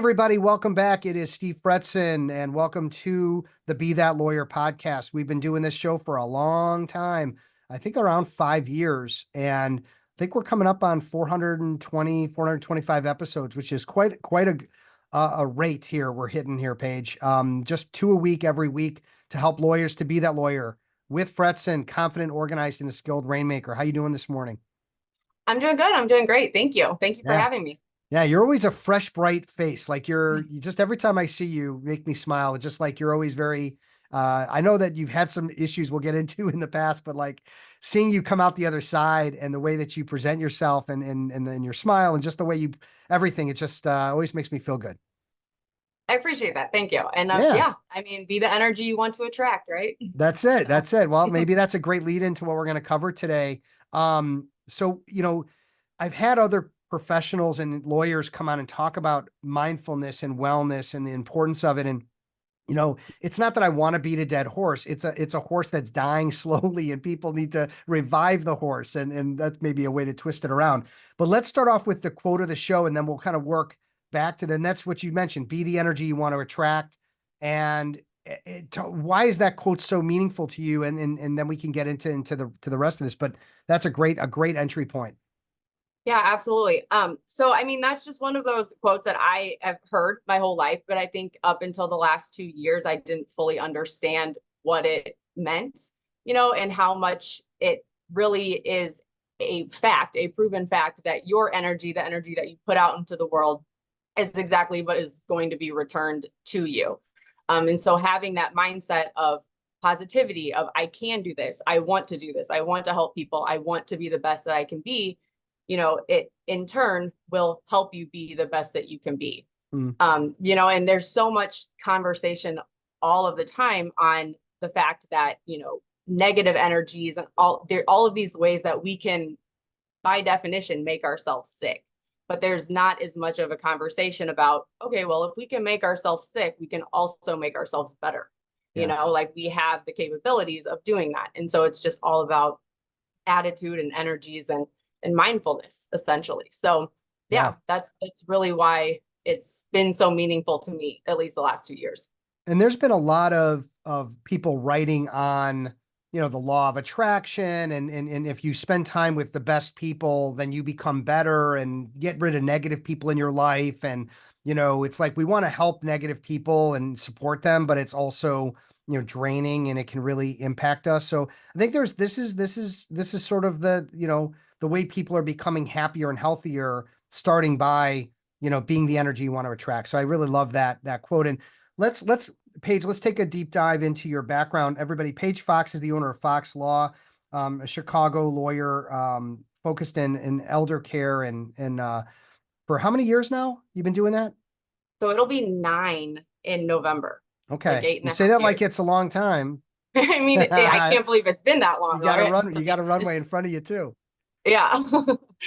everybody. Welcome back. It is Steve Fretzin, and welcome to the Be That Lawyer podcast. We've been doing this show for a long time, I think around 5 years, and I think we're coming up on 420, 425 episodes, which is quite a rate here we're hitting here, Paige. Just 2 a week every week to help lawyers to be that lawyer with Fretzin, confident, organized, and a skilled rainmaker. How you doing this morning? I'm doing good. I'm doing great. Thank you. Thank you for Yeah. having me. Yeah, you're always a fresh, bright face. Like you just every time I see you, make me smile. It's just like you're always very, I know that you've had some issues we'll get into in the past, but like seeing you come out the other side and the way that you present yourself and then your smile and just the way you, everything, it just always makes me feel good. I appreciate that. Thank you. And Yeah, yeah, I mean, be the energy you want to attract, right? that's it. So That's it. Well, maybe that's a great lead into what we're going to cover today. So, I've had other professionals and lawyers come on and talk about mindfulness and wellness and the importance of it. And, it's not that I want to beat a dead horse. It's a horse that's dying slowly and people need to revive the horse. And that's maybe a way to twist it around. But let's start off with the quote of the show and then we'll kind of work back to that's what you mentioned, be the energy you want to attract. And why is that quote so meaningful to you? And then we can get into the rest of this, but that's a great entry point. yeah, absolutely. So I mean, that's just one of those quotes that I have heard my whole life, but I think up until the last 2 years, I didn't fully understand what it meant, and how much it really is a fact, a proven fact that your energy, the energy that you put out into the world, is exactly what is going to be returned to you. And so having that mindset of positivity, of I can do this, I want to do this, I want to help people, I want to be the best that I can be, it in turn will help you be the best that you can be. Mm. And there's so much conversation all of the time on the fact that, negative energies and all of these ways that we can, by definition, make ourselves sick. But there's not as much of a conversation about, okay, well, if we can make ourselves sick, we can also make ourselves better. Yeah. Like we have the capabilities of doing that. And so it's just all about attitude and energies and mindfulness, essentially. So yeah, that's really why it's been so meaningful to me, at least the last 2 years. And there's been a lot of people writing on, the law of attraction and if you spend time with the best people, then you become better and get rid of negative people in your life. And, it's like we want to help negative people and support them, but it's also, draining and it can really impact us. So I think this is sort of the way people are becoming happier and healthier, starting by, being the energy you want to attract. So I really love that quote. And let's Paige, let's take a deep dive into your background. Everybody, Paige Fox is the owner of Fox Law, a Chicago lawyer, focused in elder care and for how many years now you've been doing that? So it'll be 9 in November. Like Okay. eight You and a say half that like years. it's a long time. I mean, I can't believe it's been that long. You got a runway in front of you too. Yeah.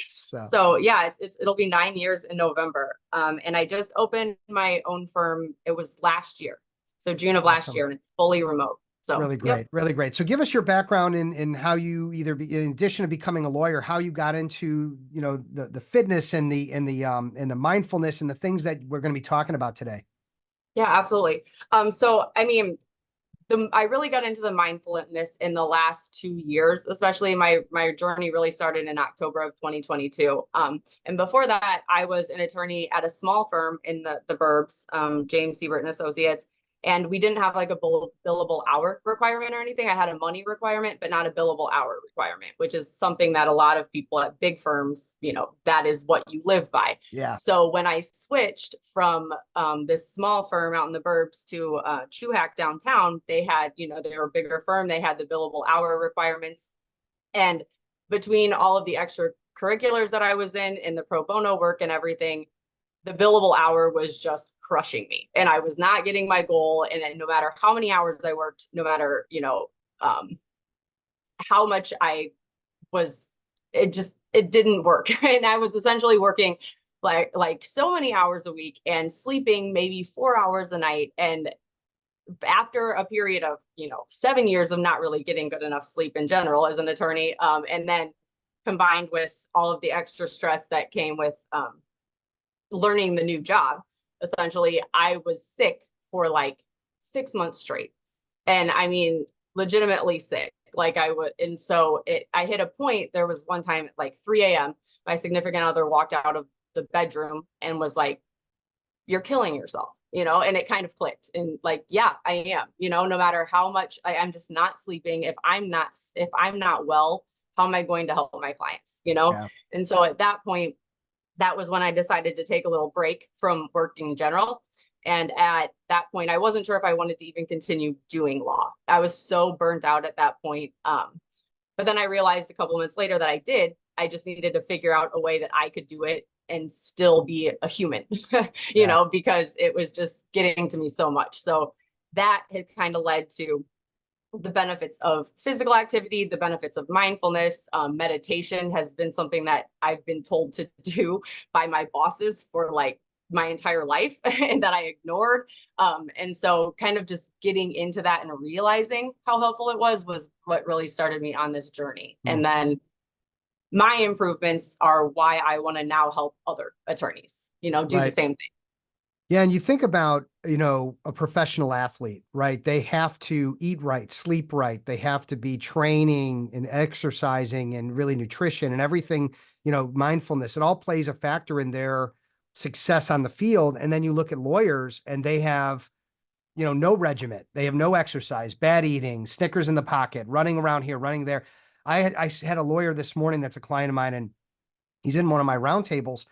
So So yeah, it'll be 9 years in November. And I just opened my own firm. It was last year. So June of last awesome. year, and it's fully remote. So Really yep. great. Really great. So give us your background in how you in addition to becoming a lawyer, how you got into, the fitness and the mindfulness and the things that we're going to be talking about today. Yeah, absolutely. So I mean, I really got into the mindfulness in the last 2 years, especially my journey really started in October of 2022. And before that, I was an attorney at a small firm in the burbs, James Siebert and Associates. And we didn't have like a billable hour requirement or anything. I had a money requirement, but not a billable hour requirement, which is something that a lot of people at big firms, that is what you live by. Yeah. So when I switched from this small firm out in the burbs to Chuhack downtown, they had, they were a bigger firm. They had the billable hour requirements. And between all of the extracurriculars that I was in the pro bono work and everything, the billable hour was just crushing me, and I was not getting my goal. And no matter how many hours I worked, no matter, how much I was, it didn't work. And I was essentially working like so many hours a week and sleeping maybe 4 hours a night. And after a period of, 7 years of not really getting good enough sleep in general as an attorney, and then combined with all of the extra stress that came with, learning the new job, essentially, I was sick for like 6 months straight. And I mean, legitimately sick. Like I would, and so I hit a point. There was one time at like 3 a.m. My significant other walked out of the bedroom and was like, "You're killing yourself," and it kind of clicked. And like, yeah, I am, no matter how much I'm just not sleeping. If I'm not well, how am I going to help my clients, Yeah. And so at that point, that was when I decided to take a little break from working in general. And at that point, I wasn't sure if I wanted to even continue doing law. I was so burnt out at that point. But then I realized a couple of months later that I did. I just needed to figure out a way that I could do it and still be a human, Yeah. because it was just getting to me so much. So that has kind of led to the benefits of physical activity, the benefits of mindfulness. Meditation has been something that I've been told to do by my bosses for like my entire life and that I ignored. And so kind of just getting into that and realizing how helpful it was what really started me on this journey. Mm. And then my improvements are why I want to now help other attorneys, do the same thing. Yeah. And you think about, a professional athlete, right? They have to eat right, sleep right. They have to be training and exercising and really nutrition and everything, mindfulness. It all plays a factor in their success on the field. And then you look at lawyers and they have, no regiment. They have no exercise, bad eating, Snickers in the pocket, running around here, running there. I had a lawyer this morning that's a client of mine, and he's in one of my roundtables,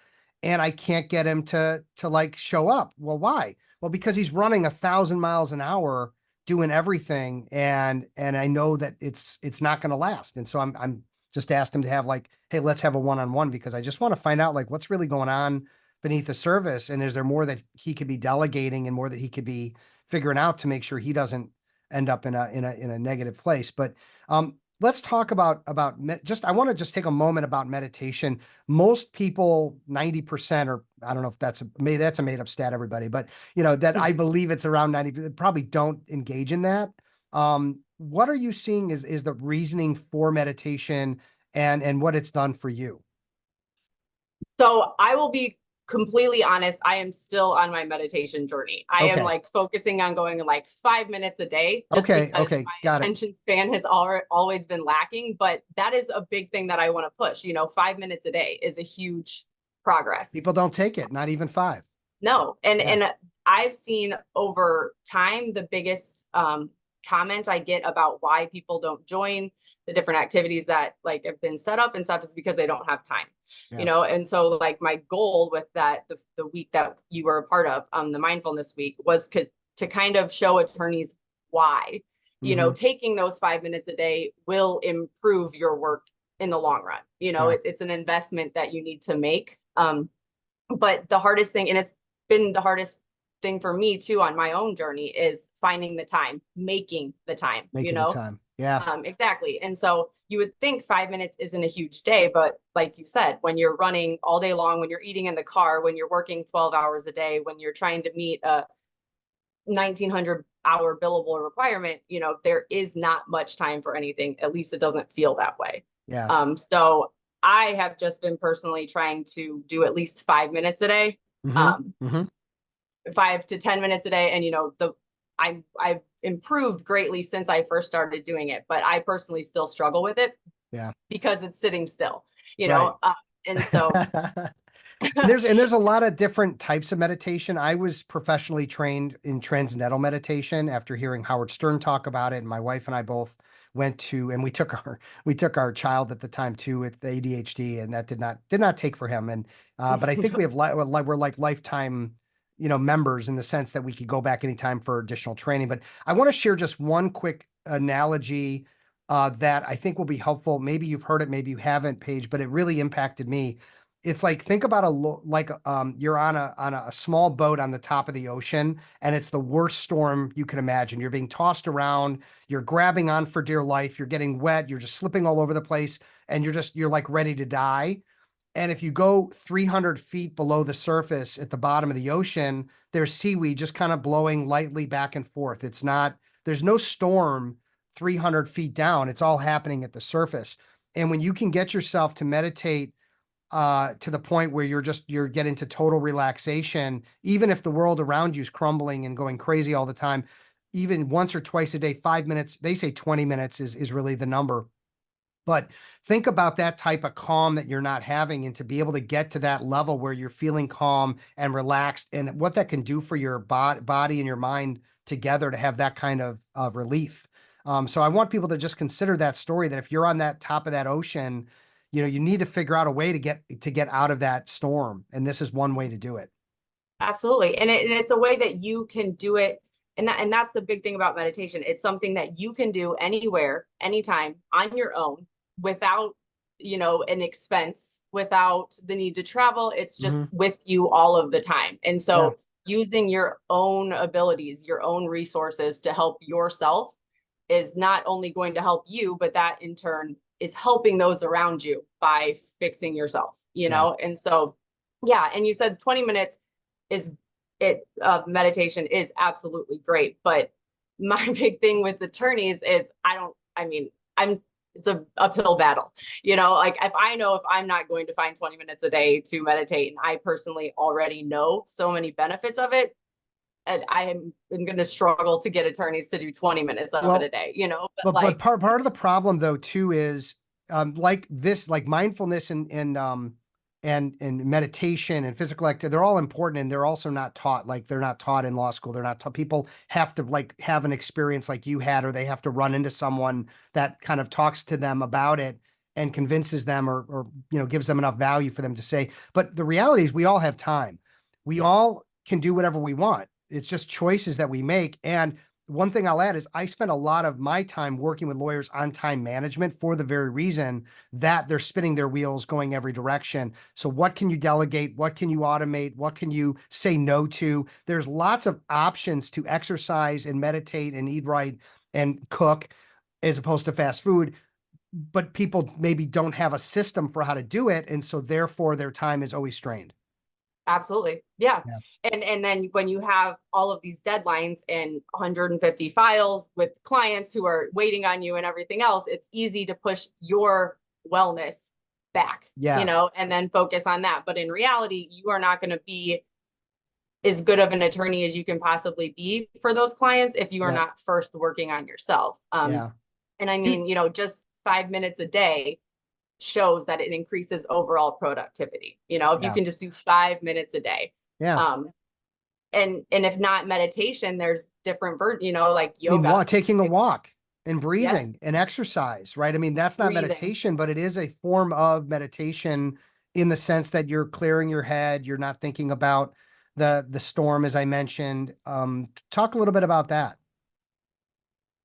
and I can't get him to like show up. Well, why? Well, because he's running 1,000 miles an hour doing everything, and I know that it's not going to last. And so I'm just asked him to have like, hey, let's have a one-on-one, because I just want to find out like what's really going on beneath the surface, and is there more that he could be delegating and more that he could be figuring out to make sure he doesn't end up in a negative place. But let's talk about I want to just take a moment about meditation. Most people, 90%, or I don't know if that's a made up stat, everybody, but that I believe it's around 90%, probably don't engage in that. What are you seeing is the reasoning for meditation and what it's done for you? So I will be completely honest. I am still on my meditation journey. I am Okay. like focusing on going like 5 minutes a day, just Okay. because Okay. my Got it. attention span has always been lacking. But that is a big thing that I want to push. 5 minutes a day is a huge progress. People don't take it, not even 5. No. And Yeah. and I've seen over time the biggest comment I get about why people don't join the different activities that like have been set up and stuff is because they don't have time. Yeah. And so like my goal with that, the week that you were a part of, the mindfulness week, was to kind of show attorneys why, Mm-hmm. taking those 5 minutes a day will improve your work in the long run. Yeah. It's an investment that you need to make. But the hardest thing, and it's been the hardest thing for me too on my own journey, is finding the time, making the time, Making the time. Yeah. exactly. And so you would think 5 minutes isn't a huge day, but like you said, when you're running all day long, when you're eating in the car, when you're working 12 hours a day, when you're trying to meet a 1,900-hour billable requirement, there is not much time for anything. At least it doesn't feel that way. Yeah. So I have just been personally trying to do at least 5 minutes a day. Mm-hmm. Mm-hmm. 5 to 10 minutes a day. And I've improved greatly since I first started doing it, but I personally still struggle with it. Yeah. Because it's sitting still, Right. and so There's a lot of different types of meditation. I was professionally trained in transcendental meditation after hearing Howard Stern talk about it, and my wife and I both went to, and we took our child at the time too with ADHD, and that did not take for him. And but I think we have we're like lifetime members in the sense that we could go back anytime for additional training. But I want to share just one quick analogy that I think will be helpful. Maybe you've heard it, maybe you haven't, Paige, but it really impacted me. It's like, think about you're on a small boat on the top of the ocean, and it's the worst storm you can imagine. You're being tossed around, you're grabbing on for dear life, you're getting wet, you're just slipping all over the place, and you're like ready to die. And if you go 300 feet below the surface at the bottom of the ocean, there's seaweed just kind of blowing lightly back and forth. There's no storm 300 feet down. It's all happening at the surface. And when you can get yourself to meditate to the point where you're getting to total relaxation, even if the world around you is crumbling and going crazy all the time, even once or twice a day, 5 minutes, they say 20 minutes is really the number. But think about that type of calm that you're not having, and to be able to get to that level where you're feeling calm and relaxed, and what that can do for your body and your mind together to have that kind of relief. So I want people to just consider that story, that if you're on that top of that ocean, you need to figure out a way to get out of that storm. And this is one way to do it. Absolutely. And it's a way that you can do it. And that's the big thing about meditation. It's something that you can do anywhere, anytime, on your own, without, an expense, without the need to travel. It's just with you all of the time. And Yeah. so using your own abilities, your own resources to help yourself is not only going to help you, but that in turn is helping those around you by fixing yourself, Yeah. And so, yeah. And you said 20 minutes is meditation is absolutely great. But my big thing with attorneys is it's a uphill battle. Like if I'm not going to find 20 minutes a day to meditate, and I personally already know so many benefits of it, and I am going to struggle to get attorneys to do 20 minutes of it a day, but part of the problem though too is like mindfulness and meditation and physical activity, they're all important, and they're also not taught. Like they're not taught in law school. They're not taught. People have to have an experience like you had, or they have to run into someone that kind of talks to them about it and convinces them, or gives them enough value for them to say. But the reality is we all have time. We all can do whatever we want. It's just choices that we make. And one thing I'll add is I spend a lot of my time working with lawyers on time management for the very reason that they're spinning their wheels going every direction. So what can you delegate? What can you automate? What can you say no to? There's lots of options to exercise and meditate and eat right and cook, as opposed to fast food. But people maybe don't have a system for how to do it. And so therefore their time is always strained. Absolutely. Yeah. Yeah. And then when you have all of these deadlines and 150 files with clients who are waiting on you and everything else, it's easy to push your wellness back, Yeah. and then focus on that. But in reality, you are not going to be as good of an attorney as you can possibly be for those clients if you are Yeah. not first working on yourself. Yeah. And I mean, just 5 minutes a day shows that it increases overall productivity. If you Yeah. can just do 5 minutes a day. Yeah. And if not meditation, there's different like I mean, yoga. taking a walk and Yes, breathing and exercise, right? I mean, that's not breathing. meditation, but it is a form of meditation in the sense that you're clearing your head. You're not thinking about the storm, as I mentioned. Talk a little bit about that.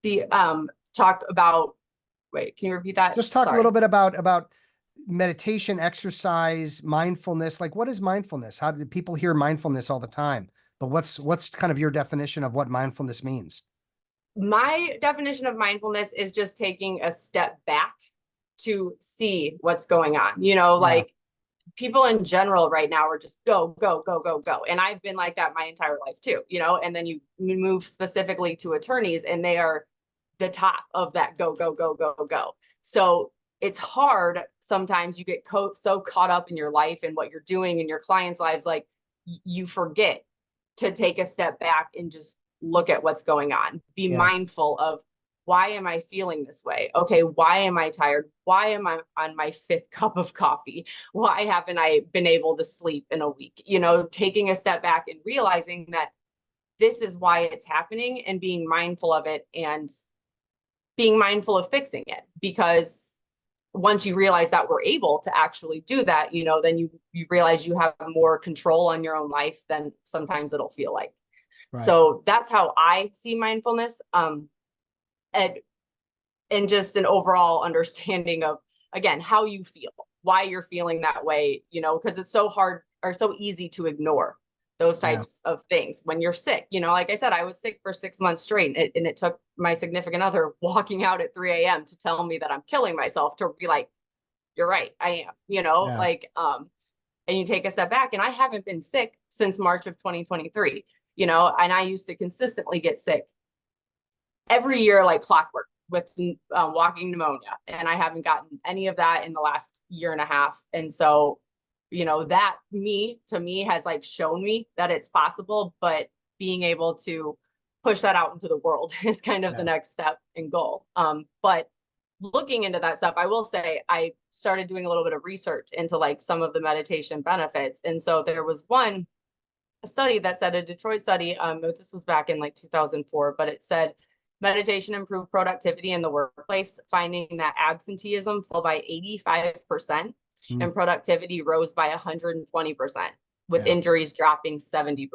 The talk about wait, can you repeat that? Just talk a little Sorry. bit about meditation, exercise, mindfulness. Like, what is mindfulness? How do people hear mindfulness all the time? But what's kind of your definition of what mindfulness means? My definition of mindfulness is just taking a step back to see what's going on. Yeah. Like people in general right now are just go, go, go, go, go. And I've been like that my entire life too, and then you move specifically to attorneys and they are the top of that go, go, go, go, go. So it's hard. Sometimes you get so caught up in your life and what you're doing in your clients' lives, like you forget to take a step back and just look at what's going on. Be Yeah. mindful of, why am I feeling this way? Okay, why am I tired? Why am I on my fifth cup of coffee? Why haven't I been able to sleep in a week? Taking a step back and realizing that this is why it's happening, and being mindful of it and being mindful of fixing it. Because once you realize that we're able to actually do that, then you realize you have more control on your own life than sometimes it'll feel like. Right. So that's how I see mindfulness. And just an overall understanding of, again, how you feel, why you're feeling that way, because it's so hard or so easy to ignore those Yeah. types of things when you're sick. Like I said, I was sick for 6 months straight, and it took my significant other walking out at 3 a.m. to tell me that I'm killing myself to be like, you're right, I am, Yeah. and you take a step back, and I haven't been sick since March of 2023, and I used to consistently get sick every year like clockwork with walking pneumonia, and I haven't gotten any of that in the last year and a half. And so that to me has like shown me that it's possible, but being able to push that out into the world is kind of the next step and goal. But looking into that stuff, I will say I started doing a little bit of research into like some of the meditation benefits. And so there was a study that said, a Detroit study, this was back in like 2004, but it said meditation improved productivity in the workplace, finding that absenteeism fell by 85% and productivity rose by 120%, with injuries dropping 70%.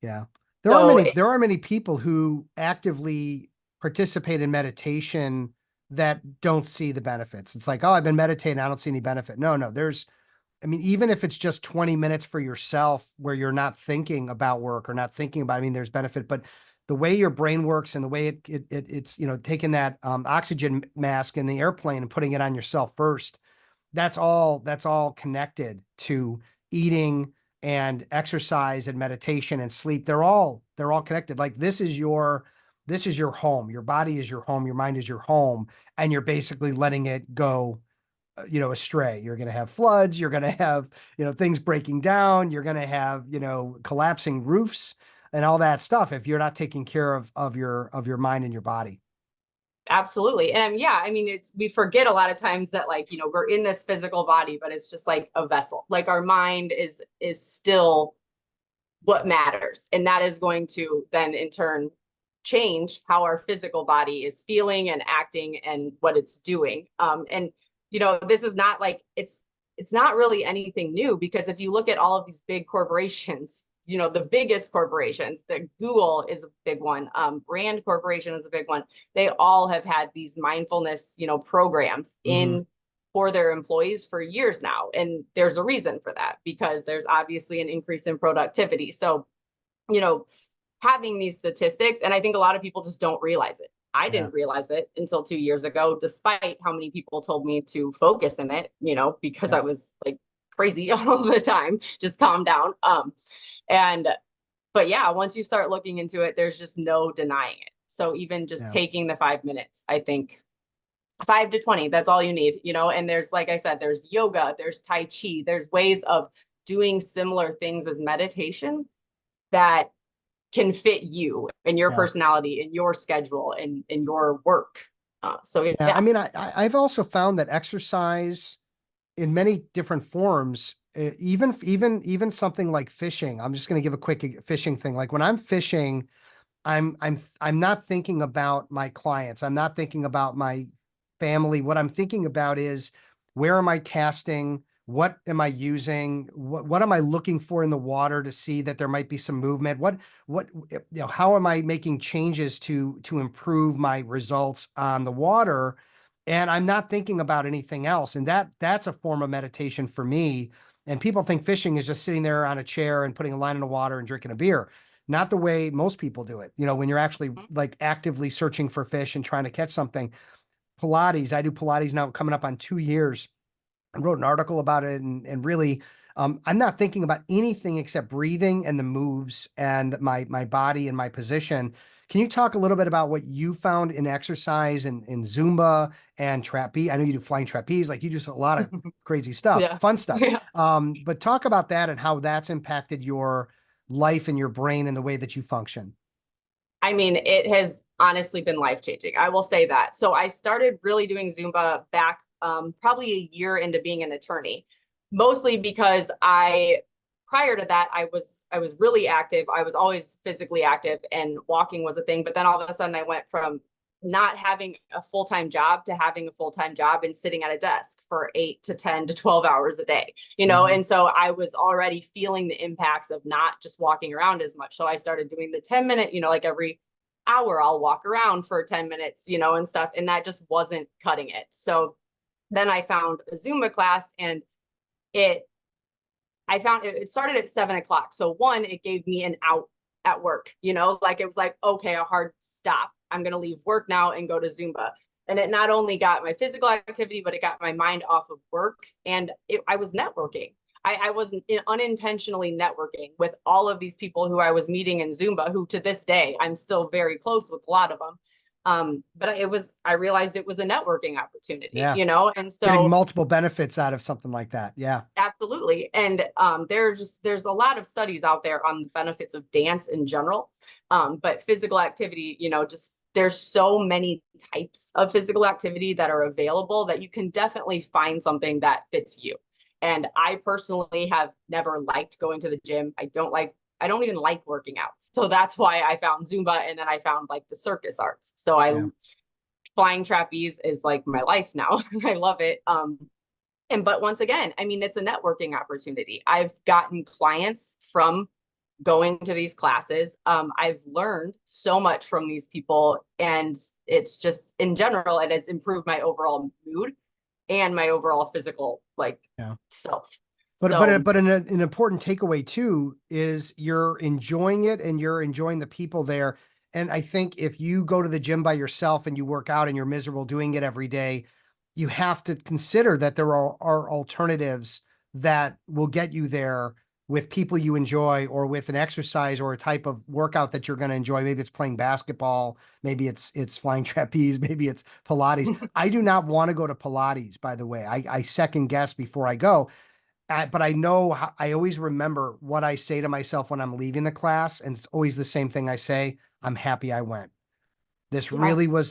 Yeah. There are many people who actively participate in meditation that don't see the benefits. It's like, oh, I've been meditating, I don't see any benefit. No, even if it's just 20 minutes for yourself where you're not thinking about work or not thinking about, there's benefit, but the way your brain works and the way it's, taking that oxygen mask in the airplane and putting it on yourself first, that's all connected to eating and exercise and meditation and sleep. They're all connected. Like this is your home. Your body is your home. Your mind is your home. And you're basically letting it go, astray. You're going to have floods. You're going to have, things breaking down. You're going to have, collapsing roofs and all that stuff if you're not taking care of your mind and your body. Absolutely. And we forget a lot of times that we're in this physical body, but it's just like a vessel. Like our mind is still what matters. And that is going to then in turn change how our physical body is feeling and acting and what it's doing. And this is not like, it's not really anything new, because if you look at all of these big corporations, the biggest corporations, that Google is a big one, Brand Corporation is a big one. They all have had these mindfulness, programs in for their employees for years now. And there's a reason for that, because there's obviously an increase in productivity. So, having these statistics, and I think a lot of people just don't realize it. I didn't realize it until 2 years ago, despite how many people told me to focus in it, because I was like crazy all the time, just calm down. But yeah, once you start looking into it, there's just no denying it. So even just taking the 5 minutes, I think 5 to 20, that's all you need, and there's, like I said, there's yoga, there's Tai Chi, there's ways of doing similar things as meditation that can fit you and your personality and your schedule and your work. I've also found that exercise in many different forms, even something like fishing. I'm just going to give a quick fishing thing. Like when I'm fishing, I'm not thinking about my clients. I'm not thinking about my family. What I'm thinking about is, where am I casting? What am I using? What am I looking for in the water to see that there might be some movement? How am I making changes to improve my results on the water? And I'm not thinking about anything else. And that's a form of meditation for me. And people think fishing is just sitting there on a chair and putting a line in the water and drinking a beer. Not the way most people do it. When you're actually like actively searching for fish and trying to catch something. Pilates, I do Pilates now coming up on 2 years. I wrote an article about it, and really, I'm not thinking about anything except breathing and the moves and my body and my position. Can you talk a little bit about what you found in exercise and in Zumba and trapeze? I know you do flying trapeze, like you do a lot of crazy stuff, fun stuff. But talk about that and how that's impacted your life and your brain and the way that you function. It has honestly been life-changing. I will say that. So I started really doing Zumba back probably a year into being an attorney, mostly because prior to that, I was really active. I was always physically active and walking was a thing. But then all of a sudden I went from not having a full-time job to having a full-time job and sitting at a desk for 8 to 10 to 12 hours a day, and so I was already feeling the impacts of not just walking around as much. So I started doing the 10-minute, like every hour I'll walk around for 10 minutes, and stuff. And that just wasn't cutting it. So then I found a Zumba class, and I found it started at 7 o'clock. So one, it gave me an out at work, like it was like, okay, a hard stop. I'm going to leave work now and go to Zumba. And it not only got my physical activity, but it got my mind off of work. And I was networking. I was unintentionally networking with all of these people who I was meeting in Zumba, who to this day, I'm still very close with a lot of them. But I realized it was a networking opportunity, Yeah. you know, and Getting so multiple benefits out of something like that. Yeah. absolutely. And there's a lot of studies out there on the benefits of dance in general. But physical activity, you know, just there's so many types of physical activity that are available that you can definitely find something that fits you. And I personally have never liked going to the gym. I don't even like working out. So that's why I found Zumba, and then I found like the circus arts. So Yeah. flying trapeze is like my life now. I love it. But once again, I mean, it's a networking opportunity. I've gotten clients from going to these classes. I've learned so much from these people, and it's just in general, it has improved my overall mood and my overall physical like Yeah. self. But So an important takeaway too is you're enjoying it and you're enjoying the people there. And I think if you go to the gym by yourself and you work out and you're miserable doing it every day, you have to consider that there are alternatives that will get you there with people you enjoy, or with an exercise or a type of workout that you're going to enjoy. Maybe it's playing basketball, maybe it's flying trapeze, maybe it's Pilates. I do not want to go to Pilates, by the way. I second guess before I go. But I know I always remember what I say to myself when I'm leaving the class, and it's always the same thing I say. I'm happy I went. yeah,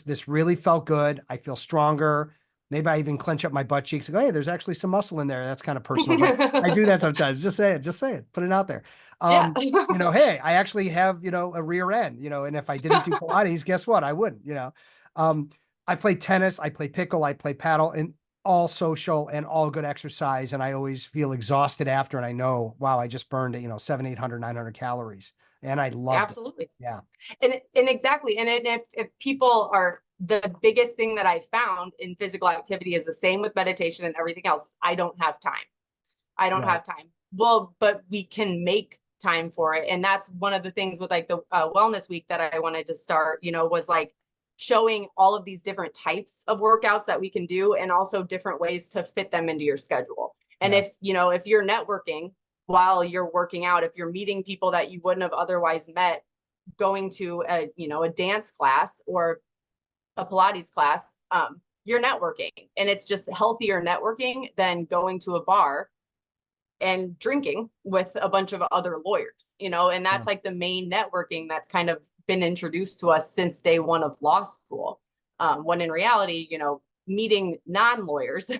This really felt good. I feel stronger. Maybe I even clench up my butt cheeks and go, hey, there's actually some muscle in there. That's kind of personal, but I do that sometimes. Just say it, put it out there. yeah, Hey, I actually have, a rear end, and if I didn't do Pilates, guess what? I wouldn't, um, I play tennis, I play pickle, I play paddle, and all social and all good exercise. And I always feel exhausted after. And I know, wow, I just burned, 700, 800, 900 calories, and I loved it. absolutely. Yeah. And exactly. And if people are, the biggest thing that I found in physical activity is the same with meditation and everything else. I don't have time. I don't Right. have time. Well, but we can make time for it. And that's one of the things with like the wellness week that I wanted to start, was like showing all of these different types of workouts that we can do, and also different ways to fit them into your schedule. And Yeah. if you're networking while you're working out, if you're meeting people that you wouldn't have otherwise met, going to a dance class or a Pilates class, you're networking, and it's just healthier networking than going to a bar and drinking with a bunch of other lawyers, and Yeah. that's like the main networking that's kind of been introduced to us since day one of law school. When in reality, meeting non-lawyers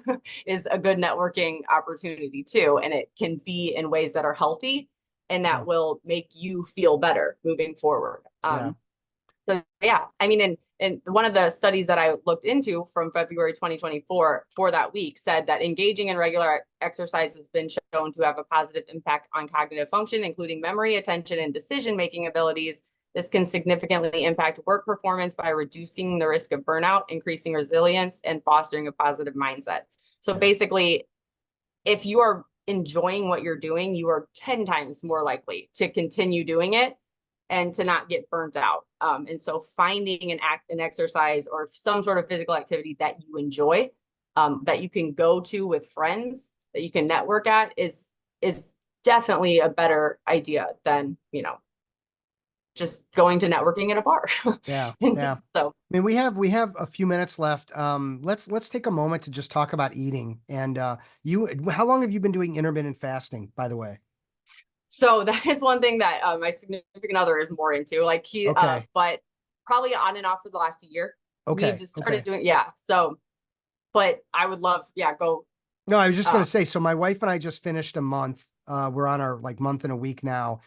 is a good networking opportunity too. And it can be in ways that are healthy and Yeah. that will make you feel better moving forward. Yeah. So yeah, I mean, and one of the studies that I looked into from February 2024 for that week said that engaging in regular exercise has been shown to have a positive impact on cognitive function, including memory, attention, and decision-making abilities. This can significantly impact work performance by reducing the risk of burnout, increasing resilience, and fostering a positive mindset. So Yeah. basically, if you are enjoying what you're doing, you are 10 times more likely to continue doing it and to not get burnt out. And so finding an exercise or some sort of physical activity that you enjoy, that you can go to with friends, that you can network at, is definitely a better idea than, just going to networking at a bar. Yeah. And Yeah. so I mean, we have a few minutes left. Let's take a moment to just talk about eating. And how long have you been doing intermittent fasting, by the way? so that is one thing that my significant other is more into. Like Okay. but probably on and off for the last year. We Okay. just started Okay. doing, yeah. So, but I would love, yeah, go. No, I was just Uh, gonna say, so my wife and I just finished a month. We're on our like month and a week now.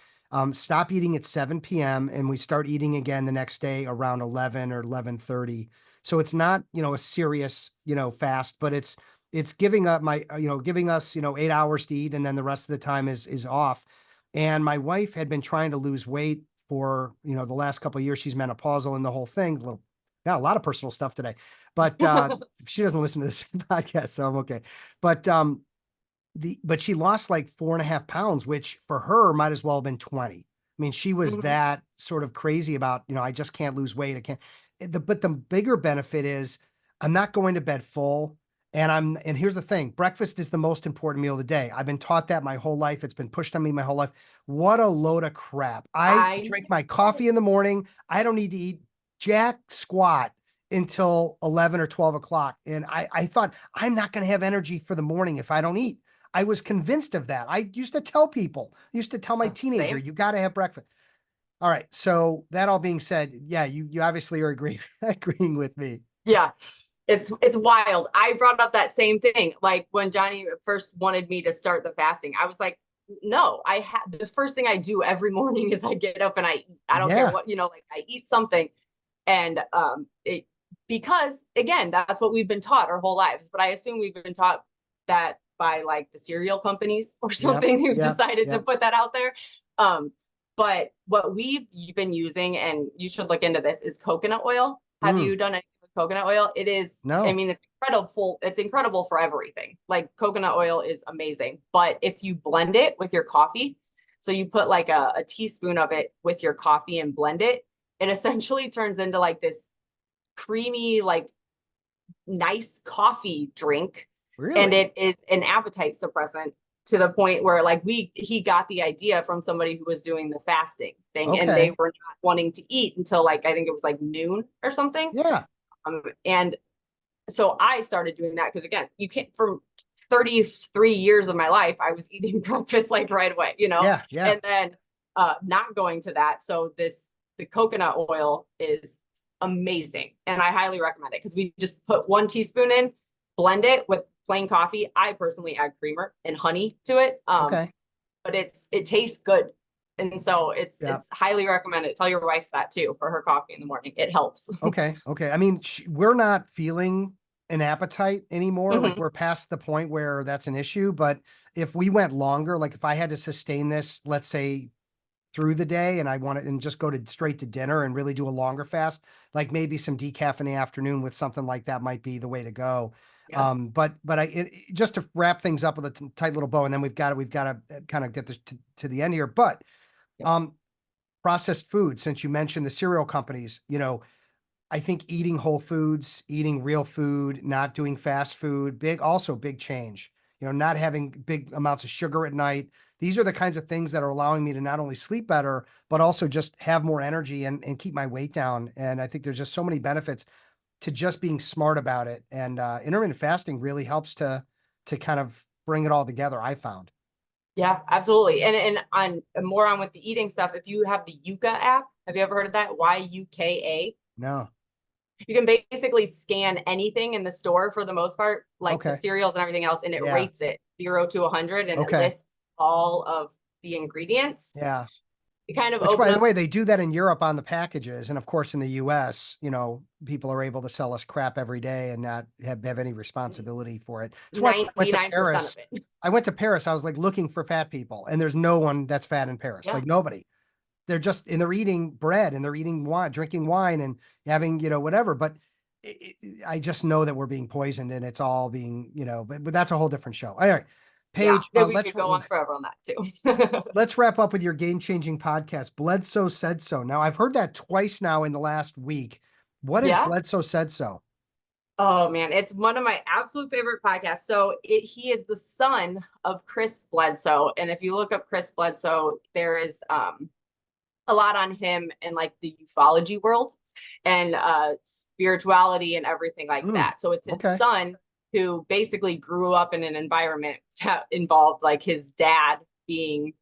Stop eating at 7 p.m. and we start eating again the next day around 11 or 11:30. So it's not, a serious, fast, but it's giving us, 8 hours to eat, and then the rest of the time is off. And my wife had been trying to lose weight for, the last couple of years. She's menopausal and the whole thing. Got a lot of personal stuff today, but she doesn't listen to this podcast, so I'm okay. But but she lost like 4.5 pounds, which for her might as well have been 20. I mean, she was mhm. that sort of crazy about, I just can't lose weight. I can't. But the bigger benefit is I'm not going to bed full. And here's the thing, breakfast is the most important meal of the day. I've been taught that my whole life. It's been pushed on me my whole life. What a load of crap. I I drink my coffee in the morning. I don't need to eat jack squat until 11 or 12 o'clock. And I thought, I'm not going to have energy for the morning if I don't eat. I was convinced of that. I used to tell people, used to tell my teenager, Same. you got to have breakfast. All right. So that all being said, yeah, you obviously are agreeing with me. Yeah. It's wild. I brought up that same thing. Like when Johnny first wanted me to start the fasting, I was like, no, I have the first thing I do every morning is I get up and I eat. I don't care Yeah. what, like I eat something. And it because again, that's what we've been taught our whole lives. But I assume we've been taught that by like the cereal companies or Yep. something who Yep. decided to Yep. put that out there. But what we've been using, and you should look into this, is coconut oil. Have Mm, you done anything with coconut oil? It is, I no. mean, it's incredible. It's incredible for everything. Like coconut oil is amazing. But if you blend it with your coffee, so you put like a teaspoon of it with your coffee and blend it, it essentially turns into like this creamy, like nice coffee drink. And Really? it is an appetite suppressant to the point where like he got the idea from somebody who was doing the fasting thing, and they Okay. were not wanting to eat until like I think it was like noon or something. Yeah. And so I started doing that because again, you can't, from 33 years of my life, I was eating breakfast like right away, Yeah. Yeah. and then not going to that. So the coconut oil is amazing. And I highly recommend it because we just put 1 teaspoon in, blend it with plain coffee. I personally add creamer and honey to it. Okay. But it tastes good. And so Yeah. it's highly recommended. Tell your wife that too for her coffee in the morning. It helps. Okay. Okay. I mean, we're not feeling an appetite anymore. Like Mm-hmm. we're past the point where that's an issue. But if we went longer, like if I had to sustain this, let's say through the day and I want to and just go to straight to dinner and really do a longer fast, like maybe some decaf in the afternoon with something like that might be the way to go. Yeah. Just to wrap things up with a tight little bow, and then we've got to kind of get this to the end here. But Yep. um, processed food, since you mentioned the cereal companies, I think eating whole foods, eating real food, not doing fast food, also big change. Not having big amounts of sugar at night. These are the kinds of things that are allowing me to not only sleep better, but also just have more energy and keep my weight down. And I think there's just so many benefits to just being smart about it. And intermittent fasting really helps to kind of bring it all together, I found. Yeah, absolutely. And on more on with the eating stuff, if you have the Yuka app, have you ever heard of that? YUKA. No. You can basically scan anything in the store for the most part, like the Okay. cereals and everything else, and it Yeah. rates it 0 to 100, and it Okay. lists all of the ingredients. Yeah. It kind of Which, open by the up. way, they do that in Europe on the packages. And of course, in the US, people are able to sell us crap every day and not have any responsibility for it. That's why when I went to 99% of Paris, it. I was like looking for fat people, and there's no one that's fat in Paris. Yeah. Like nobody. They're eating bread and they're eating wine, drinking wine and having, whatever. But I just know that we're being poisoned and it's all being, but that's a whole different show. All right. Yeah. Paige, We could go on forever on that too. let's wrap up with your game-changing podcast. Bledsoe Said So. Now, I've heard that twice now in the last week. What is Yeah. Bledsoe Said So? Oh man, it's one of my absolute favorite podcasts. So he is the son of Chris Bledsoe. And if you look up Chris Bledsoe, there is a lot on him in like the ufology world and spirituality and everything like Mm, that. So it's his okay. son who basically grew up in an environment that involved like his dad being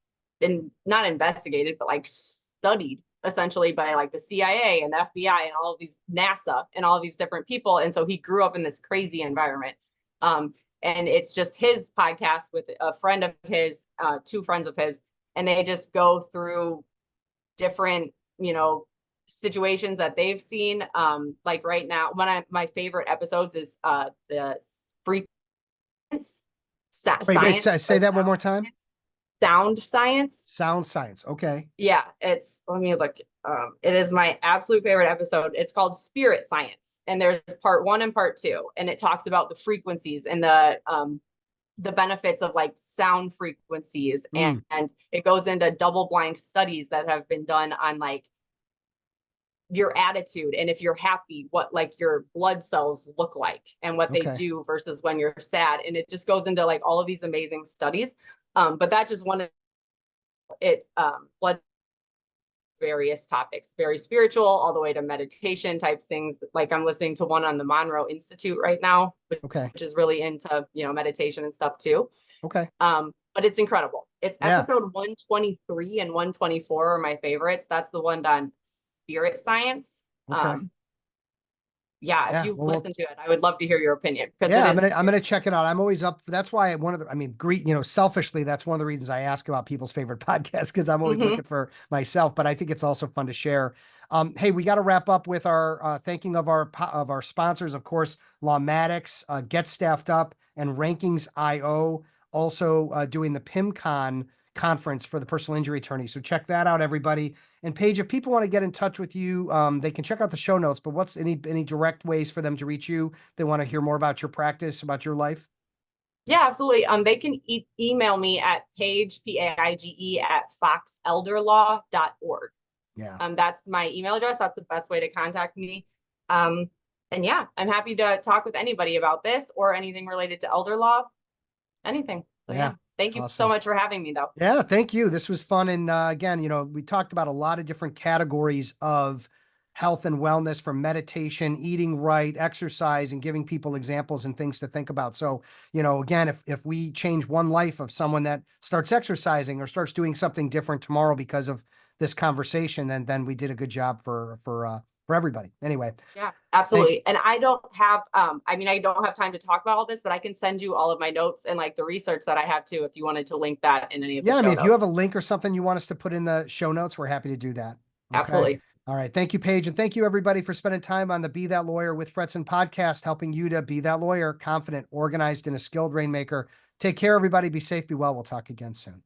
not investigated, but like studied essentially by like the CIA and the FBI and all of these NASA and all of these different people. And so he grew up in this crazy environment. And it's just his podcast with a friend of his, two friends of his, and they just go through different, situations that they've seen. Like right now, one of my favorite episodes is the frequency Wait, science say or that one more time. sound science. Sound science. Okay. Yeah, let me look. It is my absolute favorite episode. It's called Spirit Science, and there's part 1 and part 2, and it talks about the frequencies and the benefits of like sound frequencies, Mm, and it goes into double blind studies that have been done on like your attitude and if you're happy, what like your blood cells look like and what they okay. do versus when you're sad, and it just goes into like all of these amazing studies. But that just one, it blood various topics, very spiritual, all the way to meditation type things. Like I'm listening to one on the Monroe Institute right now, Okay. which is really into, meditation and stuff too. Okay. But it's incredible. It's Yeah. episode 123 and 124 are my favorites. That's the one on spirit science. Okay. If you listen to it, I would love to hear your opinion, because I'm gonna check it out. I'm always up. That's why selfishly, that's one of the reasons I ask about people's favorite podcasts, because I'm always looking for myself. But I think it's also fun to share. Hey, we got to wrap up with our thanking of our sponsors, of course, Lawmatics, Get Staffed Up, and Rankings.io. Also doing the PIMCon conference for the personal injury attorney. So check that out, everybody. And Paige, if people want to get in touch with you, they can check out the show notes, but what's any direct ways for them to reach you? They want to hear more about your practice, about your life? Yeah, absolutely. They can email me at Paige, Paige at foxelderlaw.org. Yeah. That's my email address. That's the best way to contact me. And yeah, I'm happy to talk with anybody about this or anything related to elder law, anything. So yeah. Thank you so much for having me, though. Yeah, thank you. This was fun. And again, we talked about a lot of different categories of health and wellness, from meditation, eating right, exercise, and giving people examples and things to think about. So, again, if we change one life of someone that starts exercising or starts doing something different tomorrow because of this conversation, then we did a good job for everybody. Anyway. Yeah, absolutely. Thanks. And I don't have, I don't have time to talk about all this, but I can send you all of my notes and like the research that I have too, if you wanted to link that in any of the show notes. If you have a link or something you want us to put in the show notes, we're happy to do that. Okay? Absolutely. All right. Thank you, Paige. And thank you, everybody, for spending time on the Be That Lawyer with Fretzin podcast, helping you to be that lawyer, confident, organized, and a skilled rainmaker. Take care, everybody. Be safe, be well. We'll talk again soon.